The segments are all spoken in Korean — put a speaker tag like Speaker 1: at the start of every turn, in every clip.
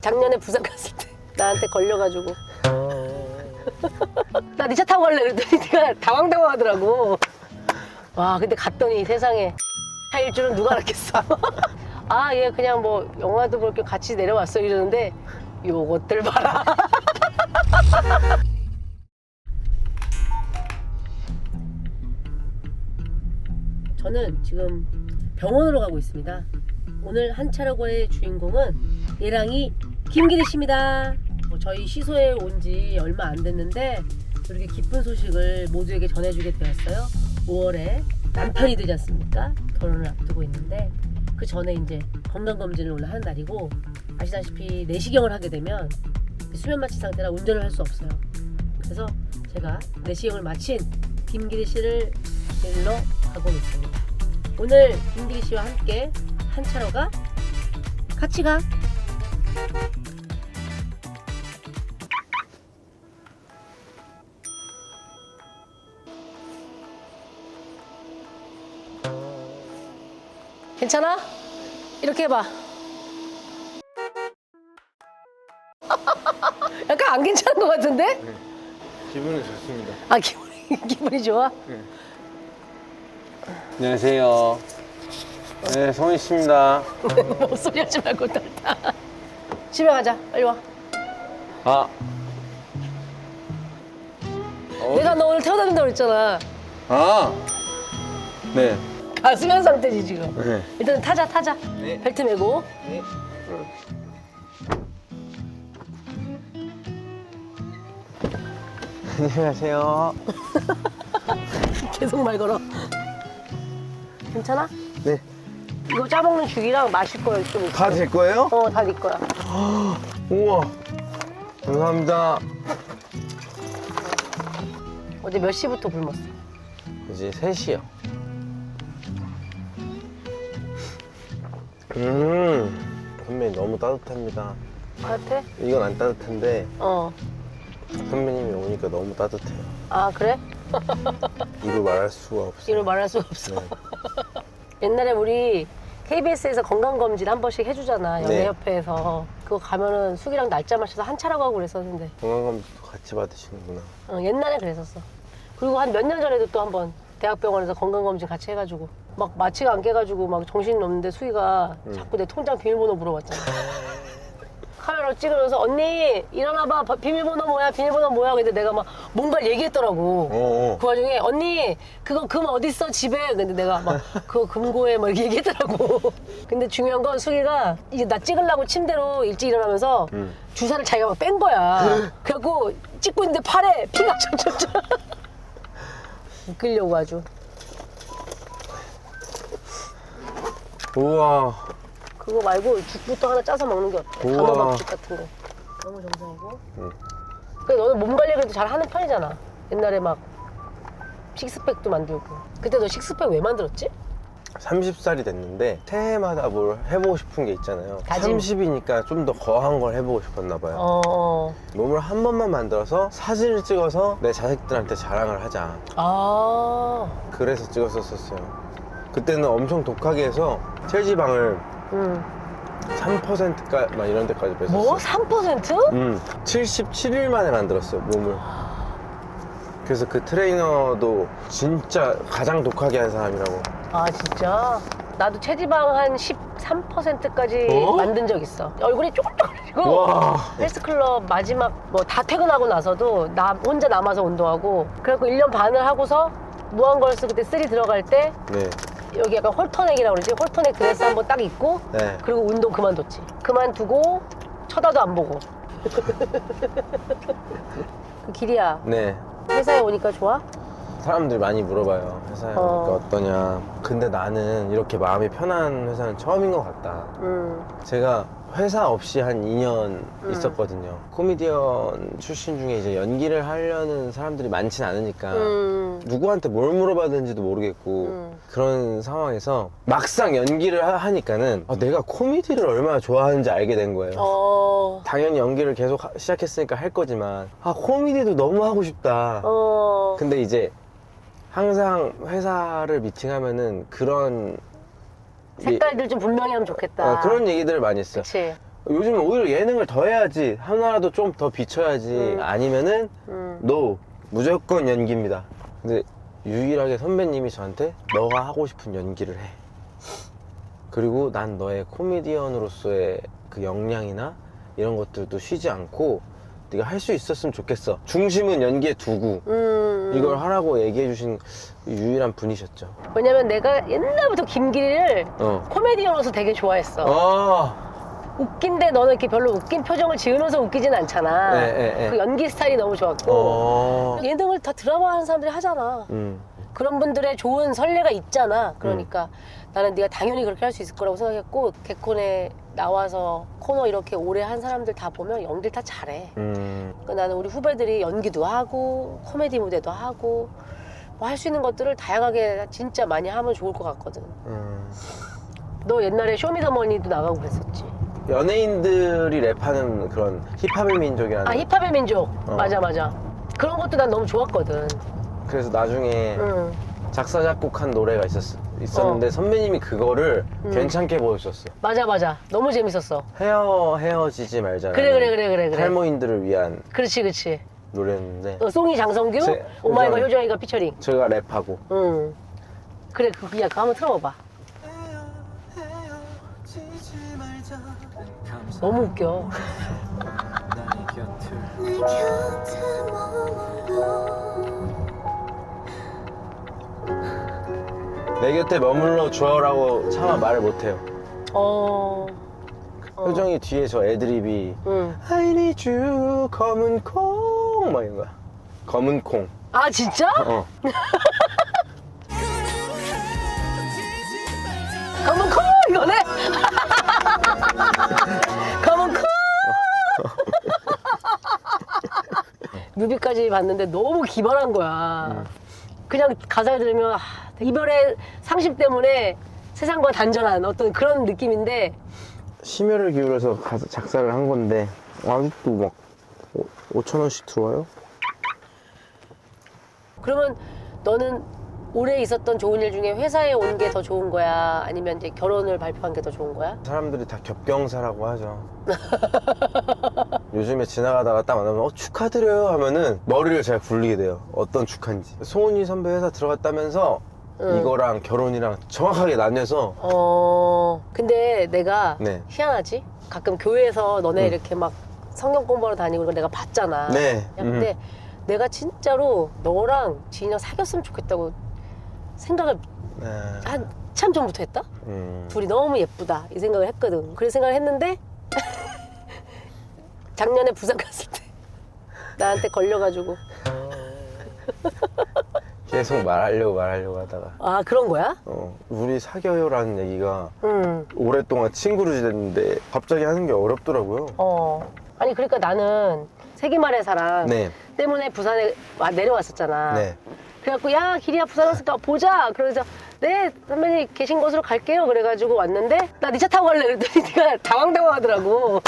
Speaker 1: 작년에 부산 갔을 때 나한테 걸려가지고 나 네 차 타고 갈래 그랬더니 네가 당황당황 하더라고. 와 근데 갔더니 세상에 차일 줄은 누가 알았겠어. 아 얘 그냥 뭐 영화도 볼 겸 같이 내려왔어 이러는데 요것들 봐라. 저는 지금 병원으로 가고 있습니다. 오늘 한차라고의 주인공은 예랑이 김기리 씨입니다. 저희 시소에 온 지 얼마 안 됐는데 이렇게 기쁜 소식을 모두에게 전해주게 되었어요. 5월에 남편이 되지 않습니까? 결혼을 앞두고 있는데 그 전에 이제 건강검진을 오늘 하는 날이고, 아시다시피 내시경을 하게 되면 수면 마취 상태라 운전을 할 수 없어요. 그래서 제가 내시경을 마친 김기리 씨를 데리러 가고 있습니다. 오늘 김기리 씨와 함께 한차로가 같이 가. 괜찮아? 이렇게 해봐. 약간 안 괜찮은 것 같은데?
Speaker 2: 네, 기분은 좋습니다.
Speaker 1: 아 기분이 좋아?
Speaker 2: 네. 안녕하세요. 네, 성희 씨입니다.
Speaker 1: 뭐 소리 하지 말고 떨다. 집에 가자. 빨리 와.
Speaker 2: 아,
Speaker 1: 내가 너 오늘 태워다 준다고 그랬잖아.
Speaker 2: 아, 네.
Speaker 1: 가수면 상태지 지금.
Speaker 2: 네.
Speaker 1: 일단 타자.
Speaker 2: 네.
Speaker 1: 벨트 매고.
Speaker 2: 네. 안녕하세요.
Speaker 1: 계속 말 걸어. 괜찮아?
Speaker 2: 네.
Speaker 1: 이거 짜먹는 죽이랑 마실 거좀 있어.
Speaker 2: 다 될 거예요?
Speaker 1: 다 네 거야.
Speaker 2: 우와. 감사합니다.
Speaker 1: 어제 몇 시부터 굶었어?
Speaker 2: 이제 3시요. 선배님 너무 따뜻합니다.
Speaker 1: 따뜻해?
Speaker 2: 이건 안 따뜻한데
Speaker 1: 어.
Speaker 2: 선배님이 오니까 너무 따뜻해요.
Speaker 1: 아 그래?
Speaker 2: 이루 말할 수가 없어요.
Speaker 1: 이를 말할 수가 없어.
Speaker 2: 네.
Speaker 1: 옛날에 우리 KBS에서 건강검진 한 번씩 해주잖아. 연예협회에서. 그거 가면은 숙이랑 날짜 맞춰서 한차라고 하고 그랬었는데.
Speaker 2: 건강검진도 같이 받으시는구나.
Speaker 1: 옛날에 그랬었어. 그리고 한 몇 년 전에도 또 한 번 대학병원에서 건강검진 같이 해가지고 막 마취가 안 깨가지고 막 정신이 없는데 수희가 자꾸 내 통장 비밀번호 물어봤잖아. 카메라로 찍으면서 언니 일어나봐, 비밀번호 뭐야 근데 내가 막 뭔가 얘기했더라고.
Speaker 2: 어어.
Speaker 1: 그 와중에 언니 그거 금 어딨어 집에. 근데 내가 막 그거 금고에 막 이렇게 얘기했더라고. 근데 중요한 건 수기가 이제 나 찍으려고 침대로 일찍 일어나면서 주사를 자기가 막 뺀 거야. 그래갖고 찍고 있는데 팔에 피가 쫙쫙쫙. 웃기려고 아주.
Speaker 2: 우와.
Speaker 1: 그거 말고 죽부터 하나 짜서 먹는 게 어때?
Speaker 2: 우와.
Speaker 1: 단호박죽 같은 거. 너무 정상이고. 근데 너는 몸 관리 그래도 잘 하는 편이잖아. 옛날에 막 식스팩도 만들고. 그때 너 식스팩 왜 만들었지?
Speaker 2: 30살이 됐는데 새해마다 뭘 해보고 싶은 게 있잖아요.
Speaker 1: 다짐.
Speaker 2: 30이니까 좀 더 거한 걸 해보고 싶었나 봐요.
Speaker 1: 어.
Speaker 2: 몸을 한 번만 만들어서 사진을 찍어서 내 자식들한테 자랑을 하자.
Speaker 1: 아.
Speaker 2: 그래서 찍었었어요. 그때는 엄청 독하게 해서 체지방을 3%까 막 이런 데까지 뺐었어요.
Speaker 1: 뭐? 3%?
Speaker 2: 77일 만에 만들었어요, 몸을. 그래서 그 트레이너도 진짜 가장 독하게 한 사람이라고.
Speaker 1: 아 진짜? 나도 체지방 한 13%까지
Speaker 2: 어?
Speaker 1: 만든 적 있어. 얼굴이 쪼글쪼글해지고
Speaker 2: 와.
Speaker 1: 헬스클럽 마지막 뭐 다 퇴근하고 나서도 나 혼자 남아서 운동하고, 그래갖고 1년 반을 하고서 무한걸스 그때 3 들어갈 때
Speaker 2: 네.
Speaker 1: 여기 약간 홀터넥이라고 그러지? 홀터넥 드레스 한번 딱 입고
Speaker 2: 네.
Speaker 1: 그리고 운동 그만뒀지. 그만두고 쳐다도 안 보고. 그 길이야,
Speaker 2: 네.
Speaker 1: 회사에 오니까 좋아?
Speaker 2: 사람들이 많이 물어봐요. 회사에 오니까 어떠냐. 근데 나는 이렇게 마음이 편한 회사는 처음인 것 같다. 제가 회사 없이 한 2년 있었거든요. 코미디언 출신 중에 이제 연기를 하려는 사람들이 많진 않으니까 누구한테 뭘 물어봐야 되는지도 모르겠고 그런 상황에서 막상 연기를 하니까는 내가 코미디를 얼마나 좋아하는지 알게 된 거예요. 당연히 연기를 계속 시작했으니까 할 거지만 코미디도 너무 하고 싶다. 근데 이제 항상 회사를 미팅하면은 그런
Speaker 1: 색깔들 좀 분명히 하면 좋겠다.
Speaker 2: 그런 얘기들을 많이 했어요.
Speaker 1: 그치.
Speaker 2: 요즘 오히려 예능을 더 해야지, 하나라도 좀 더 비춰야지. 아니면은 no, 무조건 연기입니다. 근데 유일하게 선배님이 저한테 너가 하고 싶은 연기를 해, 그리고 난 너의 코미디언으로서의 그 역량이나 이런 것들도 쉬지 않고 네가 할 수 있었으면 좋겠어, 중심은 연기에 두고 이걸 하라고 얘기해 주신 유일한 분이셨죠.
Speaker 1: 왜냐면 내가 옛날부터 김기리를 코미디언으로서 되게 좋아했어. 웃긴데 너는 이렇게 별로 웃긴 표정을 지으면서 웃기진 않잖아. 그 연기 스타일이 너무 좋았고 예능을 다 드라마 하는 사람들이 하잖아. 그런 분들의 좋은 선례가 있잖아. 그러니까 나는 네가 당연히 그렇게 할 수 있을 거라고 생각했고, 개콘에 나와서 코너 이렇게 오래 한 사람들 다 보면 연기를 다 잘해. 그러니까 나는 우리 후배들이 연기도 하고 코미디 무대도 하고 뭐 할 수 있는 것들을 다양하게 진짜 많이 하면 좋을 것 같거든. 너 옛날에 쇼미더머니도 나가고 그랬었지.
Speaker 2: 연예인들이 랩하는 그런 힙합의 민족이라는.
Speaker 1: 힙합의 민족. 맞아. 그런 것도 난 너무 좋았거든.
Speaker 2: 그래서 나중에 작사 작곡한 노래가 있었는데 선배님이 그거를 괜찮게 보여줬어.
Speaker 1: 맞아. 너무 재밌었어.
Speaker 2: 헤어지지 말자.
Speaker 1: 그래.
Speaker 2: 탈모인들을 위한
Speaker 1: 그렇지.
Speaker 2: 노래였는데.
Speaker 1: 송이 장성규, 오마이걸 효정이가 피처링.
Speaker 2: 제가 랩하고.
Speaker 1: 그래, 그거 한번 틀어봐봐. 너무 웃겨.
Speaker 2: 내 곁에 머물러 주어라고 차마 말을 못해요. 효정이 뒤에 저 애드립이 I need you 검은 콩 막 이런 거야. 검은 콩.
Speaker 1: 아 진짜? 검은 콩 이거네? 검은 콩! 뮤비까지 봤는데 너무 기발한 거야. 그냥 가사를 들으면 이별의 상심 때문에 세상과 단절한 어떤 그런 느낌인데,
Speaker 2: 심혈을 기울여서 가서 작사를 한 건데 아직도 막 5,000원씩 들어와요?
Speaker 1: 그러면 너는 올해 있었던 좋은 일 중에 회사에 온 게 더 좋은 거야? 아니면 이제 결혼을 발표한 게 더 좋은 거야?
Speaker 2: 사람들이 다 겹경사라고 하죠. 요즘에 지나가다가 딱 만나면 축하드려요 하면은 머리를 잘 굴리게 돼요. 어떤 축하인지. 송은이 선배 회사 들어갔다면서 이거랑 결혼이랑 정확하게 나뉘어서.
Speaker 1: 근데 내가
Speaker 2: 네.
Speaker 1: 희한하지? 가끔 교회에서 너네 이렇게 막 성경 공부하러 다니고 이런 거 내가 봤잖아.
Speaker 2: 네.
Speaker 1: 근데 내가 진짜로 너랑 지인이랑 사귀었으면 좋겠다고 생각을 한참 전부터 했다? 둘이 너무 예쁘다 이 생각을 했거든. 그래서 생각을 했는데 작년에 부산 갔을 때 나한테 걸려가지고
Speaker 2: 계속 말하려고 하다가.
Speaker 1: 아 그런 거야?
Speaker 2: 우리 사겨요라는 얘기가 오랫동안 친구로 지냈는데 갑자기 하는 게 어렵더라고요.
Speaker 1: 아니 그러니까 나는 세기말의 사랑
Speaker 2: 네.
Speaker 1: 때문에 부산에 내려왔었잖아.
Speaker 2: 네.
Speaker 1: 그래갖고 야 기리야 부산 왔으니까 보자. 그러면서 네 선배님 계신 곳으로 갈게요. 그래가지고 왔는데 나 네 차 타고 갈래 그랬더니 네가 당황당황하더라고.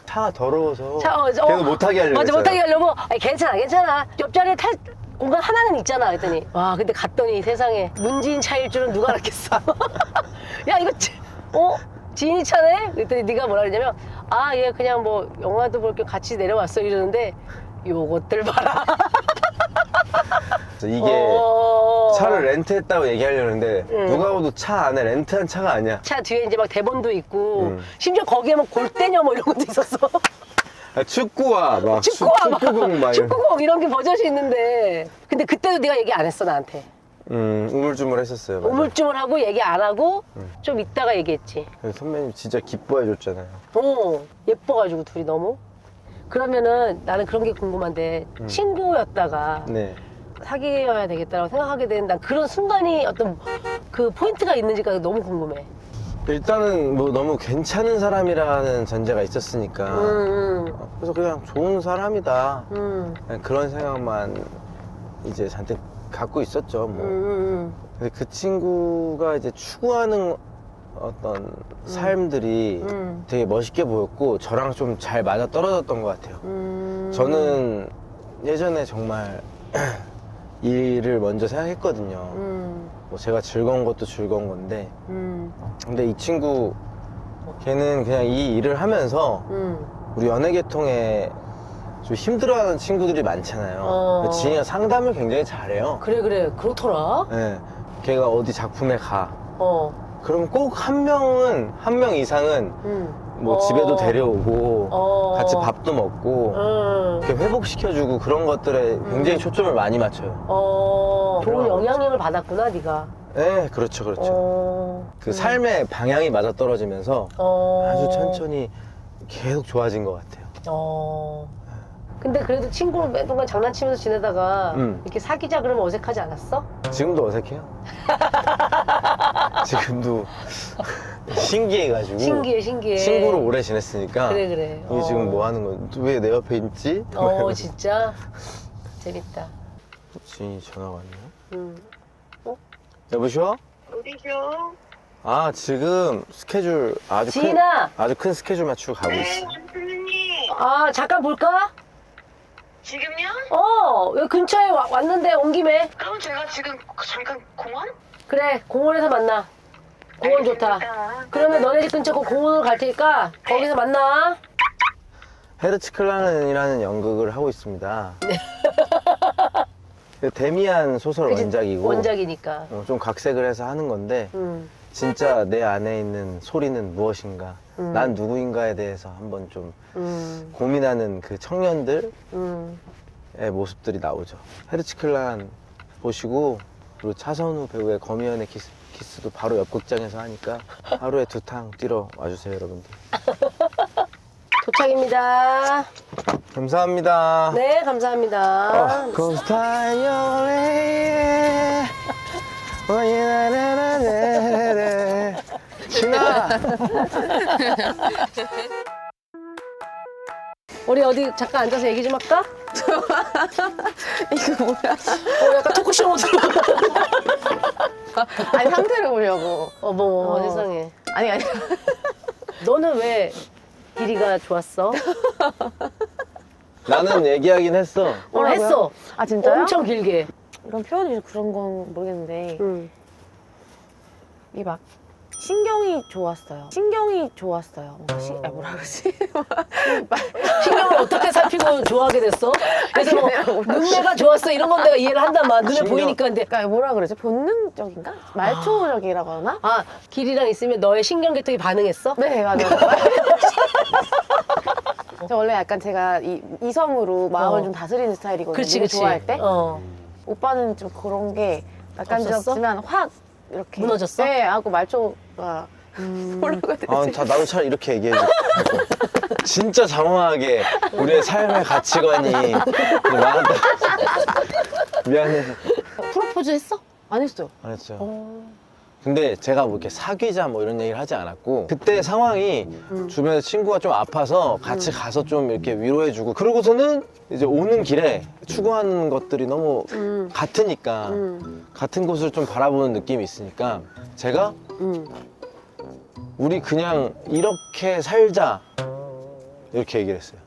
Speaker 2: 차가 더러워서
Speaker 1: 계속
Speaker 2: 못하게 하려고
Speaker 1: 맞아
Speaker 2: 했어요.
Speaker 1: 못하게 하려고. 아니 괜찮아 옆자리에 탈 공간 하나는 있잖아 그랬더니 와 근데 갔더니 세상에 문지인 차일 줄은 누가 알았겠어. 야 이거 지인이 차네? 그랬더니 네가 뭐라 그러냐면 아 얘 그냥 뭐 영화도 볼 겸 같이 내려왔어 이러는데 요것들 봐라.
Speaker 2: 이게 차를 렌트했다고 얘기하려는데 누가 봐도 차 안에 렌트한 차가 아니야.
Speaker 1: 차 뒤에 이제 막 대본도 있고 심지어 거기에 막 골대녀 뭐 이런 것도 있었어.
Speaker 2: 축구와 막 축구공 막
Speaker 1: 축구공 이런 게 버젓이 있는데 근데 그때도 네가 얘기 안 했어 나한테.
Speaker 2: 우물쭈물 했었어요. 맞아.
Speaker 1: 우물쭈물하고 얘기 안 하고 좀 이따가 얘기했지.
Speaker 2: 선배님 진짜 기뻐해 줬잖아요.
Speaker 1: 예뻐가지고 둘이 너무. 그러면은 나는 그런 게 궁금한데 친구였다가
Speaker 2: 네.
Speaker 1: 사귀어야 되겠다라고 생각하게 된 난 그런 순간이 어떤 그 포인트가 있는지가 너무 궁금해.
Speaker 2: 일단은 뭐 너무 괜찮은 사람이라는 전제가 있었으니까 그래서 그냥 좋은 사람이다 그냥 그런 생각만 이제 잔뜩 갖고 있었죠 뭐. 근데 그 친구가 이제 추구하는 어떤 삶들이 되게 멋있게 보였고 저랑 좀 잘 맞아 떨어졌던 것 같아요. 저는 예전에 정말 일을 먼저 생각했거든요. 뭐 제가 즐거운 것도 즐거운 건데 근데 이 친구 걔는 그냥 이 일을 하면서
Speaker 1: 음.
Speaker 2: 우리 연예계통에 좀 힘들어하는 친구들이 많잖아요. 지인이가 상담을 굉장히 잘해요.
Speaker 1: 그래 그렇더라.
Speaker 2: 네. 걔가 어디 작품에 가.
Speaker 1: 어.
Speaker 2: 그럼 꼭 한 명 이상은 뭐 집에도 데려오고 같이 밥도 먹고 이렇게 회복시켜주고 그런 것들에 굉장히 초점을 많이 맞춰요.
Speaker 1: 좋은
Speaker 2: 그럼.
Speaker 1: 영향력을 받았구나 네가.
Speaker 2: 네, 그렇죠. 그 삶의 방향이 맞아 떨어지면서 아주 천천히 계속 좋아진 것 같아요.
Speaker 1: 근데 그래도 친구로 매동안 장난치면서 지내다가 이렇게 사귀자 그러면 어색하지 않았어?
Speaker 2: 지금도 어색해요. 지금도 신기해가지고.
Speaker 1: 신기해.
Speaker 2: 친구로 오래 지냈으니까.
Speaker 1: 그래.
Speaker 2: 이게 지금 뭐 하는 거야? 왜 내 옆에 있지?
Speaker 1: 진짜 재밌다.
Speaker 2: 지인이 전화가 왔네.
Speaker 1: 어?
Speaker 2: 여보시오?
Speaker 3: 어디죠?
Speaker 2: 아, 지금 스케줄
Speaker 1: 지인아!
Speaker 2: 아주 큰 스케줄 맞추고 가고
Speaker 3: 네,
Speaker 2: 있어.
Speaker 3: 선생님.
Speaker 1: 아 잠깐 볼까?
Speaker 3: 지금요?
Speaker 1: 여기 근처에 왔는데 온 김에.
Speaker 3: 그럼 제가 지금 잠깐 공원?
Speaker 1: 그래 공원에서 만나. 공원 좋다.
Speaker 3: 알겠습니다.
Speaker 1: 그러면 너네 집 근처 그 공원으로 갈 테니까 거기서 만나.
Speaker 2: 헤르츠클라는이라는 연극을 하고 있습니다. 그 데미안 소설
Speaker 1: 그치?
Speaker 2: 원작이고
Speaker 1: 원작이니까.
Speaker 2: 좀 각색을 해서 하는 건데 진짜 내 안에 있는 소리는 무엇인가, 난 누구인가에 대해서 한번 좀 고민하는 그 청년들의 모습들이 나오죠. 헤르츠클란 보시고, 그리고 차선우 배우의 거미연의 키스도 바로 옆 극장에서 하니까 하루에 2탕 뛰러 와주세요, 여러분들.
Speaker 1: 도착입니다.
Speaker 2: 감사합니다.
Speaker 1: 네 감사합니다.
Speaker 2: 신아!
Speaker 1: 우리 어디 잠깐 앉아서 얘기 좀 할까?
Speaker 4: 이거 뭐야?
Speaker 1: 약간 토크쇼 모드로.
Speaker 4: 아니 상태를 보려고.
Speaker 1: 어머 세상에.
Speaker 4: 아니
Speaker 1: 너는 왜 길이가 좋았어?
Speaker 2: 나는 얘기하긴 했어.
Speaker 4: 뭐라고요?
Speaker 1: 했어.
Speaker 4: 아 진짜요?
Speaker 1: 엄청 길게.
Speaker 4: 이런 표현이 그런 건 모르겠는데
Speaker 1: 응.
Speaker 4: 이게 막 신경이 좋았어요. 뭐라 그러지?
Speaker 1: 신경을 어떻게 살피고 좋아하게 됐어? 그래서 뭐 눈매가 좋았어 이런 건 내가 이해를 한단 말이야. 눈에
Speaker 2: 신경-
Speaker 1: 보이니까. 근데
Speaker 4: 그러니까 뭐라 그러지? 본능적인가? 말초적이라고 하나?
Speaker 1: 길이랑 있으면 너의 신경계통이 반응했어?
Speaker 4: 네 맞아요. 저 원래 약간 제가 이성으로 마음을 좀 다스리는 스타일이거든요.
Speaker 1: 그렇지
Speaker 4: 누구
Speaker 1: 그렇지.
Speaker 4: 좋아할 때.
Speaker 1: 어.
Speaker 4: 오빠는 좀 그런 게 약간
Speaker 1: 없었어?
Speaker 4: 적지만 확 이렇게
Speaker 1: 무너졌어?
Speaker 4: 네 하고 말초가 뭐라고 해야 되지?
Speaker 2: 나도 차라리 이렇게 얘기해줘. 진짜 장황하게 우리의 삶의 가치관이 많았다. 미안해.
Speaker 1: 프로포즈 했어?
Speaker 4: 안 했어요.
Speaker 2: 안 했어요. 근데 제가 뭐 이렇게 사귀자 뭐 이런 얘기를 하지 않았고, 그때 상황이 주변에 친구가 좀 아파서 같이 가서 좀 이렇게 위로해주고, 그러고서는 이제 오는 길에 추구하는 것들이 너무 같으니까 같은 곳을 좀 바라보는 느낌이 있으니까 제가 우리 그냥 이렇게 살자 이렇게 얘기를 했어요.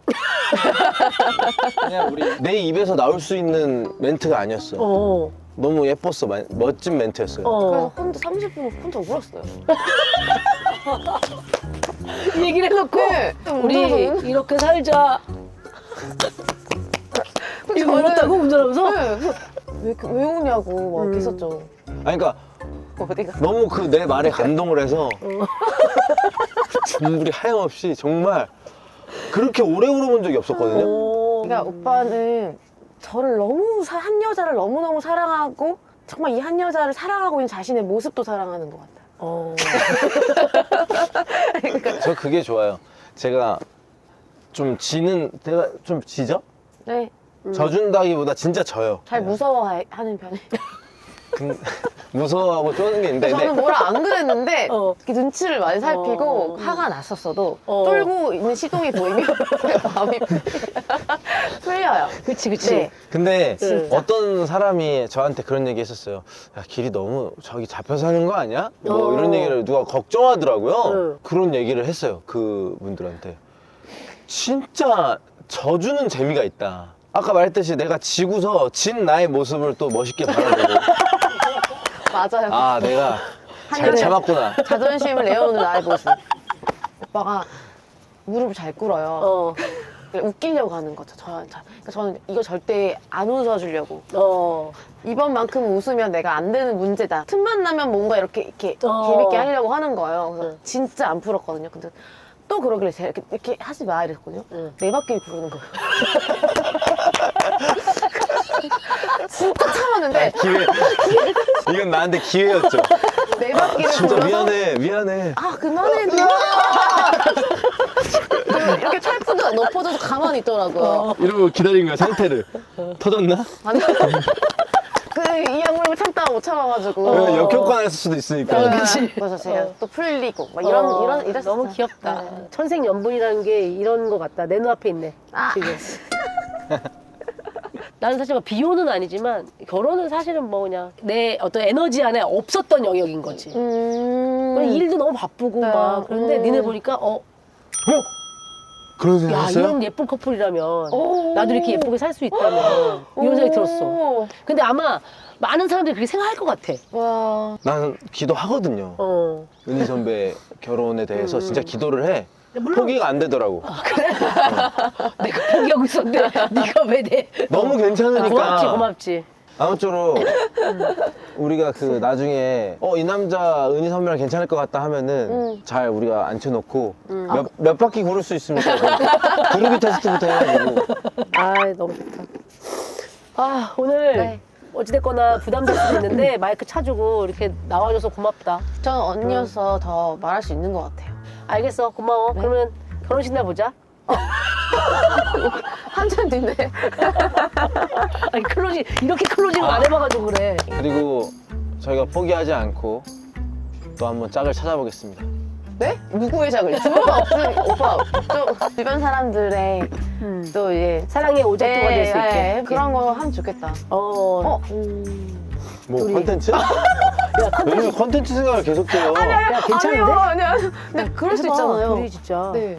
Speaker 2: 그냥 우리 내 입에서 나올 수 있는 멘트가 아니었어. 너무 예뻤어. 멋진 멘트였어요.
Speaker 4: 그래서 혼자 30분 혼자 울었어요.
Speaker 1: 이 얘기를 해놓고
Speaker 4: 네.
Speaker 1: 우리
Speaker 4: 운전하면서
Speaker 1: 이렇게 살자. 이거 울었다고 운전하면서?
Speaker 4: 네, 그래서 왜 우냐고 막 했었죠.
Speaker 2: 아니 그러니까
Speaker 4: 어디가?
Speaker 2: 너무 그 내 말에 감동을 해서 눈물이 하염없이 정말 그렇게 오래 울어본 적이 없었거든요.
Speaker 4: 그러니까 오빠는 저를 한 여자를 너무너무 사랑하고 정말 이 한 여자를 사랑하고 있는 자신의 모습도 사랑하는 것 같아요.
Speaker 2: 저 그게 좋아요. 제가 좀 내가 좀 지죠?
Speaker 4: 네,
Speaker 2: 져준다기보다 진짜 져요.
Speaker 4: 잘 무서워하는 편이에요.
Speaker 2: 무서워하고 쪼는 게 있는데
Speaker 4: 저는 뭐라 안 그랬는데
Speaker 1: 어.
Speaker 4: 이렇게 눈치를 많이 살피고 화가 났었어도
Speaker 1: 어.
Speaker 4: 떨고 있는 시동이 보이면 제 마음이 풀려요.
Speaker 1: 그치.
Speaker 4: 네.
Speaker 2: 근데
Speaker 1: 진짜.
Speaker 2: 어떤 사람이 저한테 그런 얘기 했었어요. 야, 길이 너무 저기 잡혀 사는 거 아니야? 뭐
Speaker 1: 어.
Speaker 2: 이런 얘기를 누가 걱정하더라고요.
Speaker 1: 응.
Speaker 2: 그런 얘기를 했어요. 그분들한테. 진짜 져주는 재미가 있다. 아까 말했듯이 내가 지고서 진 나의 모습을 또 멋있게 바라보고
Speaker 4: 맞아요.
Speaker 2: 아 내가 잘
Speaker 4: 한결에
Speaker 2: 참았구나.
Speaker 4: 자존심을 내어놓는 나의 모습. 오빠가 무릎을 잘 꿇어요.
Speaker 1: 어.
Speaker 4: 웃기려고 하는 거죠. 그러니까 저는 이거 절대 안 웃어주려고.
Speaker 1: 어.
Speaker 4: 이번만큼 웃으면 내가 안 되는 문제다. 틈만 나면 뭔가 이렇게 재밌게 하려고 하는 거예요. 그래서
Speaker 1: 응.
Speaker 4: 진짜 안 풀었거든요. 근데 또 그러길래 제가 이렇게 하지 마 이랬거든요.
Speaker 1: 응.
Speaker 4: 네 바퀴를 부르는 거예요. 진짜 참았는데
Speaker 2: 기회. 이건 나한테 기회였죠.
Speaker 4: 네 바퀴를
Speaker 2: 진짜
Speaker 4: 불러서
Speaker 2: 미안해.
Speaker 4: 아 그만해 누나. 이렇게 철푸드 높아져서 가만히 있더라고요.
Speaker 2: 이러고 기다린 거야, 상태를. 터졌나?
Speaker 4: 아니 그이 악물고 참다가 못 참아가지고
Speaker 2: 역효과 날 수도 있으니까.
Speaker 4: 그래서 제가 또 풀리고 막 이랬어요.
Speaker 1: 너무 귀엽다.
Speaker 4: 네.
Speaker 1: 천생연분이라는 게 이런 거 같다. 내 눈앞에 있네.
Speaker 4: 아.
Speaker 1: 지금. 나는 사실 막 비호는 아니지만 결혼은 사실은 뭐 그냥 내 어떤 에너지 안에 없었던 영역인 거지. 그냥 일도 너무 바쁘고
Speaker 4: 네.
Speaker 1: 막 그런데 니네 보니까
Speaker 2: 그런 생각
Speaker 1: 야
Speaker 2: 했어요?
Speaker 1: 이런 예쁜 커플이라면
Speaker 4: 오.
Speaker 1: 나도 이렇게 예쁘게 살 수 있다면 이런 생각이 들었어.
Speaker 4: 오.
Speaker 1: 근데 아마 많은 사람들이 그렇게 생각할 것 같아.
Speaker 4: 와.
Speaker 2: 나는 기도하거든요. 은희 선배 결혼에 대해서 진짜 기도를 해.
Speaker 1: 물론
Speaker 2: 포기가 안 되더라고.
Speaker 1: 내가 포기하고 있었는데 네가 왜 내?
Speaker 2: 너무 괜찮으니까.
Speaker 1: 고맙지 고맙지.
Speaker 2: 아무쪼록 우리가 그 나중에 이 남자 은희 선배랑 괜찮을 것 같다 하면은 잘 우리가 앉혀놓고 몇 바퀴 구를 수 있습니까? 구르기 테스트부터 해가지고.
Speaker 1: 아 너무 좋다. 아 오늘
Speaker 4: 네.
Speaker 1: 어찌됐거나 부담될 수도 있는데 마이크 차주고 이렇게 나와줘서 고맙다.
Speaker 4: 저는 언니여서 더 말할 수 있는 것 같아요.
Speaker 1: 알겠어 고마워.
Speaker 4: 네.
Speaker 1: 그러면 결혼식 날 보자.
Speaker 4: 한참 뒤인데.
Speaker 1: 아니 클로징 이렇게 클로징을 안 해봐가지고 그래.
Speaker 2: 그리고 저희가 포기하지 않고 또 한번 짝을 찾아보겠습니다.
Speaker 4: 네? 누구의 작을? 부모가 없으니 오빠 또 주변 사람들의 또 이제
Speaker 1: 사랑의 오작교가 될 수 있게.
Speaker 4: 그런 거 하면 좋겠다.
Speaker 1: 어.
Speaker 2: 뭐
Speaker 1: 우리-
Speaker 2: 컨텐츠? 왜냐면 컨텐츠 생각을 계속 해요.
Speaker 1: 야 괜찮은데?
Speaker 4: 아니요. 근데 그럴 수
Speaker 1: 해봐.
Speaker 4: 있잖아요.
Speaker 1: 둘이 진짜.
Speaker 4: 네.